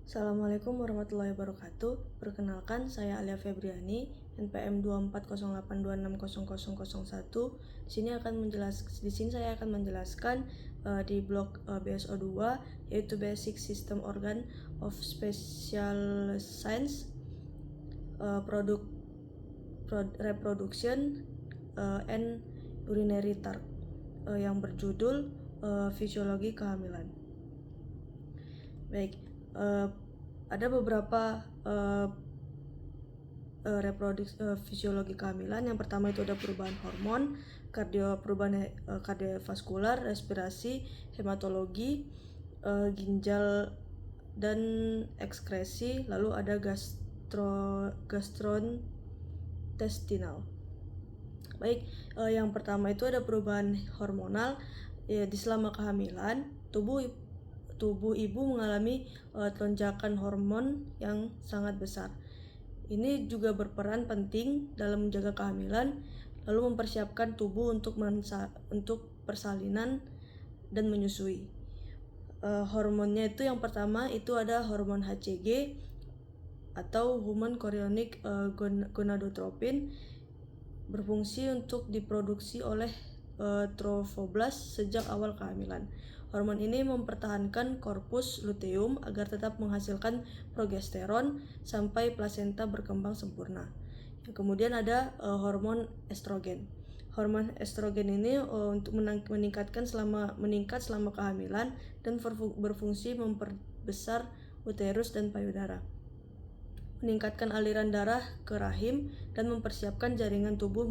Assalamualaikum warahmatullahi wabarakatuh. Perkenalkan, saya Alia Febriani, NPM 24082600001. Di sini saya akan menjelaskan di blok BSO 2, yaitu Basic System Organ of Special Science, Reproduction and Urinary Tract, yang berjudul Fisiologi Kehamilan. Baik, ada beberapa fisiologi kehamilan. Yang pertama itu ada perubahan hormon, perubahan kardiovaskular, respirasi, hematologi, ginjal dan ekskresi, lalu ada gastrointestinal. Baik, yang pertama itu ada perubahan hormonal. Di selama kehamilan, tubuh ibu mengalami lonjakan hormon yang sangat besar. Ini juga berperan penting dalam menjaga kehamilan, lalu mempersiapkan tubuh untuk persalinan dan menyusui. Hormonnya itu yang pertama itu ada hormon HCG atau Human Chorionic Gonadotropin, berfungsi untuk diproduksi oleh trofoblast sejak awal kehamilan. Hormon ini mempertahankan korpus luteum agar tetap menghasilkan progesteron sampai plasenta berkembang sempurna. Kemudian ada hormon estrogen. Hormon estrogen ini untuk meningkat selama kehamilan dan berfungsi memperbesar uterus dan payudara, meningkatkan aliran darah ke rahim, dan mempersiapkan jaringan tubuh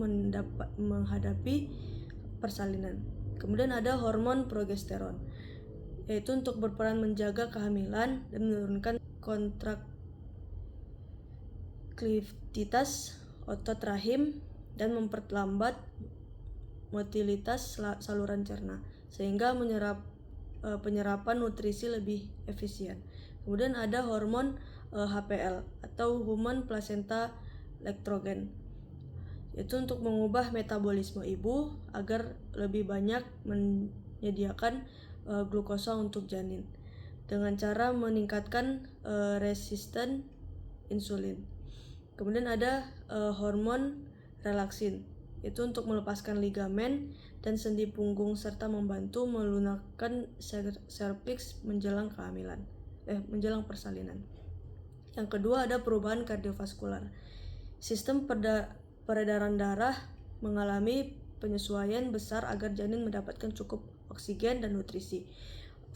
menghadapi persalinan. Kemudian ada hormon progesteron, yaitu untuk berperan menjaga kehamilan dan menurunkan kontraktivitas otot rahim dan memperlambat motilitas saluran cerna, sehingga penyerapan nutrisi lebih efisien. Kemudian ada hormon HPL atau Human Placenta Lactogen, yaitu untuk mengubah metabolisme ibu agar lebih banyak menyediakan glukosa untuk janin dengan cara meningkatkan resisten insulin. Kemudian ada hormon relaksin, itu untuk melepaskan ligamen dan sendi punggung serta membantu melunakkan serviks menjelang persalinan. Yang kedua ada perubahan kardiovaskular. Sistem peredaran darah mengalami penyesuaian besar agar janin mendapatkan cukup oksigen dan nutrisi.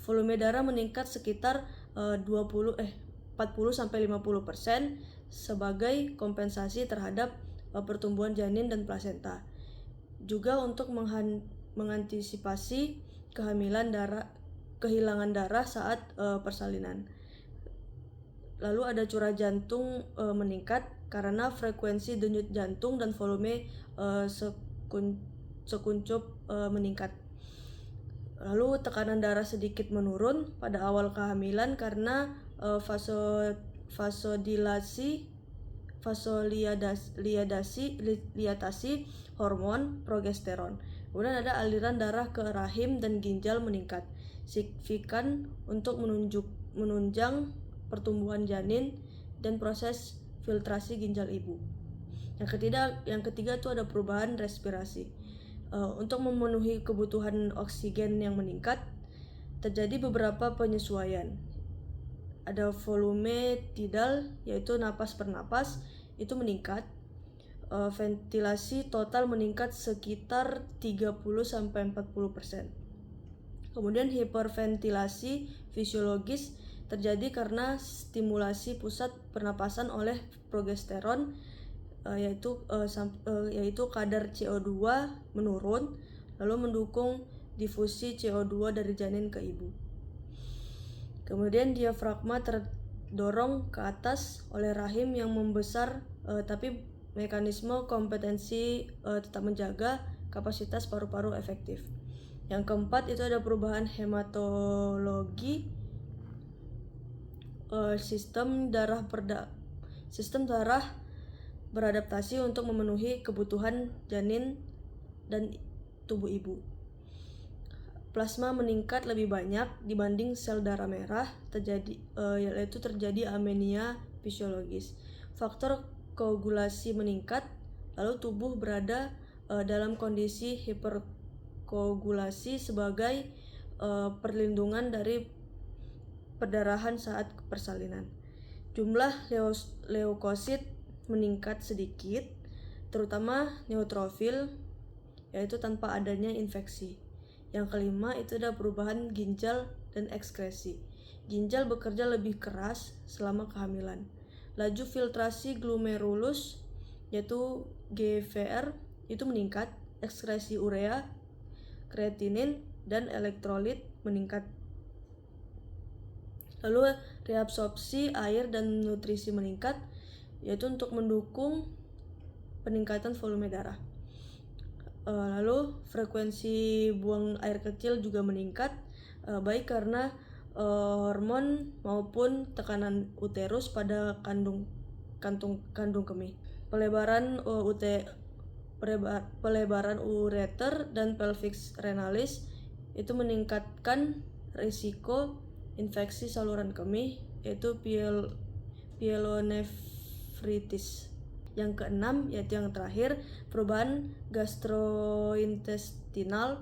Volume darah meningkat sekitar 40-50% sebagai kompensasi terhadap pertumbuhan janin dan plasenta. Juga untuk mengantisipasi kehilangan darah saat persalinan. Lalu ada curah jantung meningkat karena frekuensi denyut jantung dan volume sekuncup meningkat. Lalu tekanan darah sedikit menurun pada awal kehamilan karena vasodilatasi hormon progesteron. Kemudian ada aliran darah ke rahim dan ginjal meningkat signifikan untuk menunjang pertumbuhan janin dan proses filtrasi ginjal ibu. Yang ketiga itu ada perubahan respirasi. Untuk memenuhi kebutuhan oksigen yang meningkat, terjadi beberapa penyesuaian. Ada volume tidal, yaitu napas per napas, itu meningkat. Ventilasi total meningkat sekitar 30-40%. Kemudian hiperventilasi fisiologis terjadi karena stimulasi pusat pernapasan oleh progesteron, yaitu kadar CO2 menurun, lalu mendukung difusi CO2 dari janin ke ibu. Kemudian diafragma terdorong ke atas oleh rahim yang membesar, tapi mekanisme kompetensi tetap menjaga kapasitas paru-paru efektif. Yang keempat itu ada perubahan hematologi. Sistem darah beradaptasi untuk memenuhi kebutuhan janin dan tubuh ibu. plasma meningkat lebih banyak dibanding sel darah merah, yaitu terjadi anemia fisiologis. Faktor koagulasi meningkat, lalu tubuh berada dalam kondisi hiperkoagulasi sebagai perlindungan dari perdarahan saat persalinan. Jumlah leukosit meningkat sedikit, terutama neutrofil, yaitu tanpa adanya infeksi. Yang kelima itu ada perubahan ginjal dan ekskresi. Ginjal bekerja lebih keras selama kehamilan. Laju filtrasi glomerulus yaitu GFR itu meningkat, ekskresi urea, kreatinin, dan elektrolit meningkat. Lalu reabsorpsi air dan nutrisi meningkat, yaitu untuk mendukung peningkatan volume darah. Lalu frekuensi buang air kecil juga meningkat, baik karena hormon maupun tekanan uterus pada kandung kemih. Pelebaran ureter dan pelvis renalis itu meningkatkan risiko infeksi saluran kemih, yaitu pyelonefritis. Yang keenam, yaitu yang terakhir, perubahan gastrointestinal,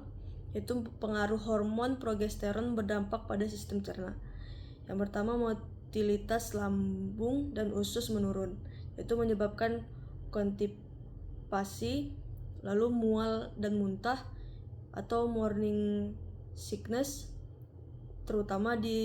yaitu pengaruh hormon progesteron berdampak pada sistem cerna. Yang pertama, motilitas lambung dan usus menurun, yaitu menyebabkan konstipasi, lalu mual dan muntah atau morning sickness, terutama di